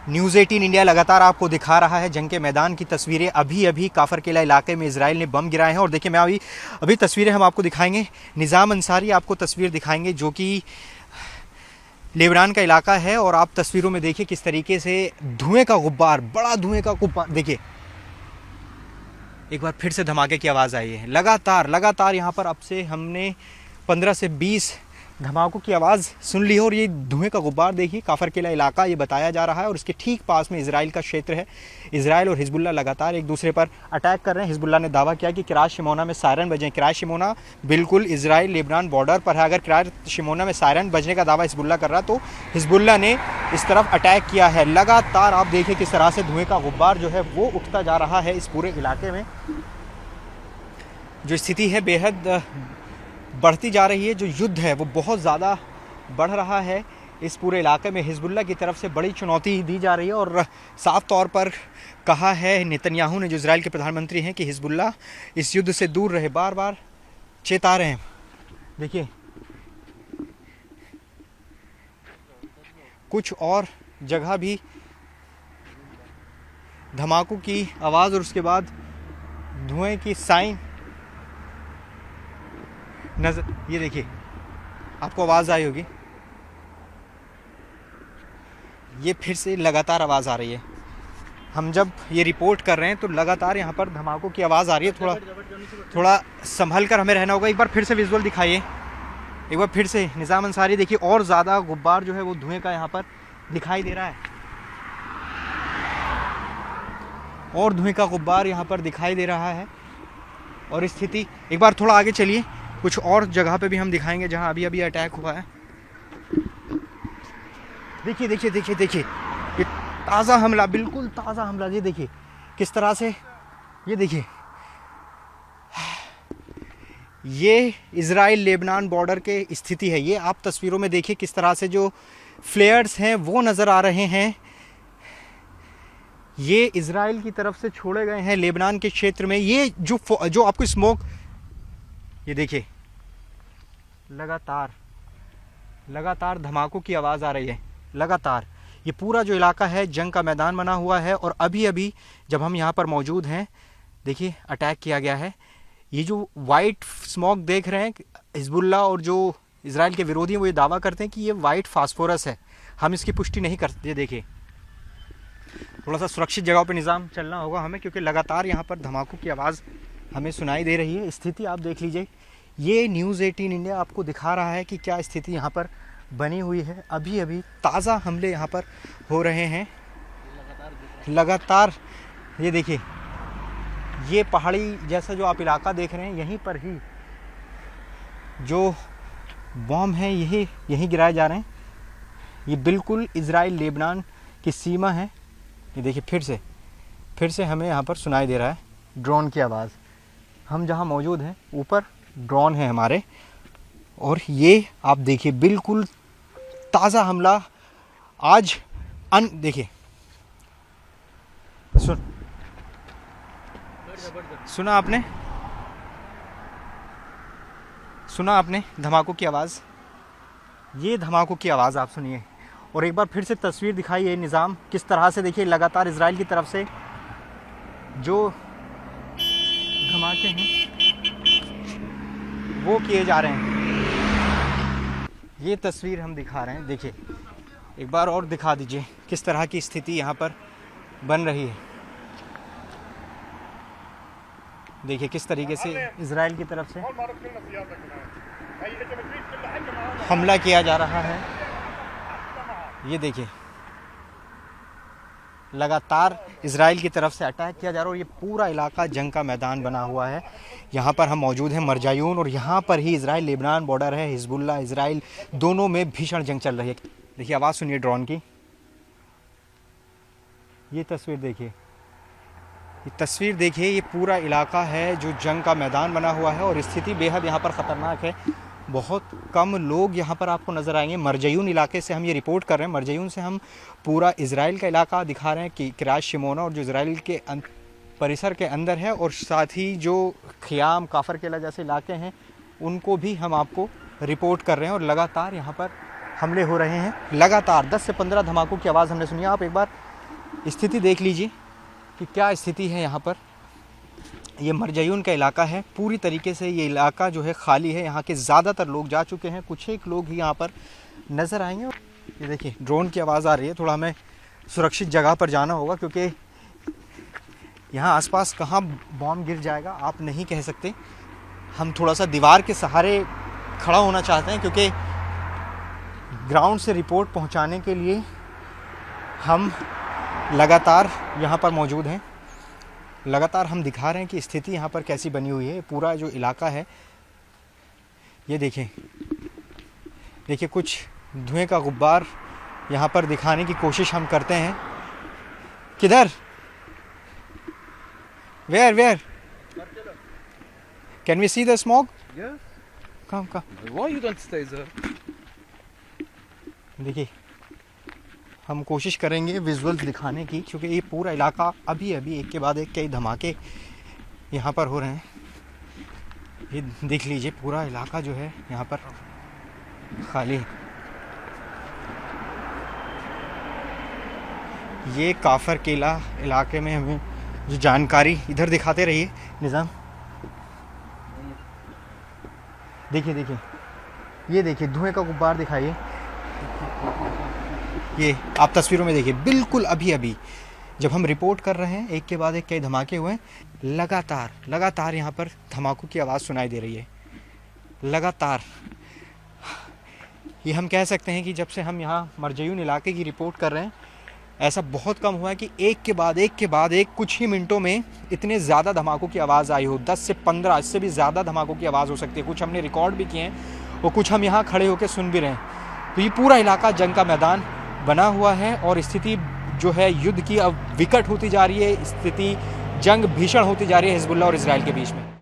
News 18 India लगातार आपको दिखा रहा है जंग के मैदान की तस्वीरें। अभी अभी काफर किला इलाके में इजराइल ने बम गिराए हैं और देखिए मैं अभी तस्वीरें हम आपको दिखाएंगे। निज़ाम अंसारी आपको तस्वीर दिखाएंगे जो कि लेबनान का इलाका है और आप तस्वीरों में देखिए किस तरीके से धुएं का गुब्बार, बड़ा धुएं का गुब्बार। देखिए एक बार फिर से धमाके की आवाज़ आई है। लगातार यहाँ पर अब से हमने 15 से 20 धमाकों की आवाज़ सुन ली है और ये धुएं का गुब्बार देखिए काफर किला इलाका ये बताया जा रहा है और इसके ठीक पास में इजराइल का क्षेत्र है। इजराइल और हिजबुल्लाह लगातार एक दूसरे पर अटैक कर रहे हैं। हिजबुल्लाह ने दावा किया कि किरात शिमोना में सायरन बजे। किरात शिमोना बिल्कुल इजराइल लेबनान बॉर्डर पर है। अगर किरात शिमोना में सायरन बजने का दावा हिजबुल्लाह कर रहा तो हिजबुल्लाह ने इस तरफ अटैक किया है। लगातार आप देखिए किस तरह से धुएँ का गुब्बार जो है वो उठता जा रहा है इस पूरे इलाके में। जो स्थिति है बेहद बढ़ती जा रही है। जो युद्ध है वो बहुत ज़्यादा बढ़ रहा है इस पूरे इलाके में। हिजबुल्लाह की तरफ से बड़ी चुनौती दी जा रही है और साफ तौर पर कहा है नेतन्याहू ने, जो इजराइल के प्रधानमंत्री हैं, कि हिजबुल्लाह इस युद्ध से दूर रहे। बार बार चेता रहे हैं। देखिए कुछ और जगह भी धमाकों की आवाज़ और उसके बाद धुएं की साइन नजर। ये देखिए आपको आवाज़ आई होगी, ये फिर से लगातार आवाज़ आ रही है। हम जब ये रिपोर्ट कर रहे हैं तो लगातार यहाँ पर धमाकों की आवाज़ आ रही है। थोड़ा संभल कर हमें रहना होगा। एक बार फिर से विजुअल दिखाइए, एक बार फिर से निज़ाम अंसारी। देखिए और ज़्यादा गुब्बार जो है वो धुएं का यहाँ पर दिखाई दे रहा है और धुएं का गुब्बार यहाँ पर दिखाई दे रहा है। और स्थिति एक बार थोड़ा आगे चलिए, कुछ और जगह पे भी हम दिखाएंगे जहां अभी अभी अटैक हुआ है। देखिए देखिए देखिए देखिए ये ताज़ा हमला, बिल्कुल ताज़ा हमला। ये देखिए किस तरह से, ये देखिए ये इजराइल लेबनान बॉर्डर के स्थिति है। ये आप तस्वीरों में देखिए किस तरह से जो फ्लेयर्स हैं वो नज़र आ रहे हैं। ये इजराइल की तरफ से छोड़े गए हैं लेबनान के क्षेत्र में। ये जो आपको स्मोक, ये देखिए लगातार धमाकों की आवाज़ आ रही है। लगातार ये पूरा जो इलाका है जंग का मैदान बना हुआ है और अभी अभी जब हम यहाँ पर मौजूद हैं देखिए अटैक किया गया है। ये जो वाइट स्मोक देख रहे हैं, हिजबुल्लाह और जो इजराइल के विरोधी हैं वो ये दावा करते हैं कि ये वाइट फास्फोरस है। हम इसकी पुष्टि नहीं करते। देखिए थोड़ा सा सुरक्षित जगहों पर निज़ाम चलना होगा हमें, क्योंकि लगातार यहाँ पर धमाकों की आवाज़ हमें सुनाई दे रही है। स्थिति आप देख लीजिए। ये न्यूज़ 18 इंडिया आपको दिखा रहा है कि क्या स्थिति यहाँ पर बनी हुई है। अभी अभी ताज़ा हमले यहाँ पर हो रहे हैं लगातार। ये देखिए ये पहाड़ी जैसा जो आप इलाका देख रहे हैं, यहीं पर ही जो बॉम्ब हैं यही गिराए जा रहे हैं। ये बिल्कुल इजराइल लेबनान की सीमा है। ये देखिए फिर से हमें यहाँ पर सुनाई दे रहा है ड्रोन की आवाज़। हम जहाँ मौजूद हैं ऊपर ड्रोन है हमारे और ये आप देखिए बिल्कुल ताज़ा हमला आज। देखिए सुना आपने धमाकों की आवाज़। ये धमाकों की आवाज़ आप सुनिए और एक बार फिर से तस्वीर दिखाइए निज़ाम किस तरह से देखिए लगातार इजराइल की तरफ से जो धमाके हैं वो किए जा रहे हैं। ये तस्वीर हम दिखा रहे हैं। देखिए एक बार और दिखा दीजिए किस तरह की स्थिति यहाँ पर बन रही है। देखिए किस तरीके से इजराइल की तरफ से हमला किया जा रहा है। ये देखिए लगातार इजराइल की तरफ से अटैक किया जा रहा है और ये पूरा इलाका जंग का मैदान बना हुआ है। यहाँ पर हम मौजूद हैं मरजायून और यहाँ पर ही इजराइल लेबनान बॉर्डर है। हिजबुल्लाह इजराइल दोनों में भीषण जंग चल रही है। देखिए आवाज़ सुनिए ड्रोन की। ये तस्वीर देखिए ये पूरा इलाका है जो जंग का मैदान बना हुआ है और स्थिति बेहद यहाँ पर ख़तरनाक है। बहुत कम लोग यहाँ पर आपको नज़र आएंगे। मरजयून इलाके से हम ये रिपोर्ट कर रहे हैं। मरजयून से हम पूरा इजराइल का इलाका दिखा रहे हैं कि किरात शिमोना और जो इजराइल के परिसर के अंदर है और साथ ही जो ख़ियाम काफर किला जैसे इलाके हैं उनको भी हम आपको रिपोर्ट कर रहे हैं। और लगातार यहाँ पर हमले हो रहे हैं। लगातार 10 से 15 धमाकों की आवाज़ हमने सुनी। आप एक बार स्थिति देख लीजिए कि क्या स्थिति है यहाँ पर। ये मरजयून का इलाका है, पूरी तरीके से ये इलाका जो है खाली है। यहाँ के ज़्यादातर लोग जा चुके हैं, कुछ एक लोग ही यहाँ पर नज़र आएंगे। ये देखिए ड्रोन की आवाज़ आ रही है, थोड़ा हमें सुरक्षित जगह पर जाना होगा क्योंकि यहाँ आसपास कहाँ बॉम्ब गिर जाएगा आप नहीं कह सकते। हम थोड़ा सा दीवार के सहारे खड़ा होना चाहते हैं क्योंकि ग्राउंड से रिपोर्ट पहुँचाने के लिए हम लगातार यहाँ पर मौजूद हैं। लगातार हम दिखा रहे हैं कि स्थिति यहाँ पर कैसी बनी हुई है। पूरा जो इलाका है ये देखिए, देखिए कुछ धुएं का गुब्बार यहाँ पर दिखाने की कोशिश हम करते हैं। किधर? Where? Can we see the smoke? Yes. Come. Why you don't stay there? देखिए हम कोशिश करेंगे विजुअल्स दिखाने की क्योंकि ये पूरा इलाका अभी एक के बाद एक कई धमाके यहाँ पर हो रहे हैं। ये देख लीजिए पूरा इलाका जो है यहाँ पर खाली है। ये काफर किला इलाके में हमें जो जानकारी इधर दिखाते रहिए निज़ाम। देखिए ये देखिए धुएं का गुब्बार दिखाइए। ये आप तस्वीरों में देखिए, बिल्कुल अभी जब हम रिपोर्ट कर रहे हैं एक के बाद एक कई धमाके हुए हैं। लगातार यहाँ पर धमाकों की आवाज़ सुनाई दे रही है लगातार। ये हम कह सकते हैं कि जब से हम यहाँ मरजयून इलाके की रिपोर्ट कर रहे हैं ऐसा बहुत कम हुआ है कि एक के बाद एक कुछ ही मिनटों में इतने ज़्यादा धमाकों की आवाज़ आई हो। 10 से 15 इससे भी ज़्यादा धमाकों की आवाज़ हो सकती है। कुछ हमने रिकॉर्ड भी किए हैं और कुछ हम यहाँ खड़े होकर सुन भी रहे हैं। तो ये पूरा इलाका जंग का मैदान बना हुआ है और स्थिति जो है युद्ध की अब विकट होती जा रही है। स्थिति जंग भीषण होती जा रही है हिजबुल्लाह और इजराइल के बीच में।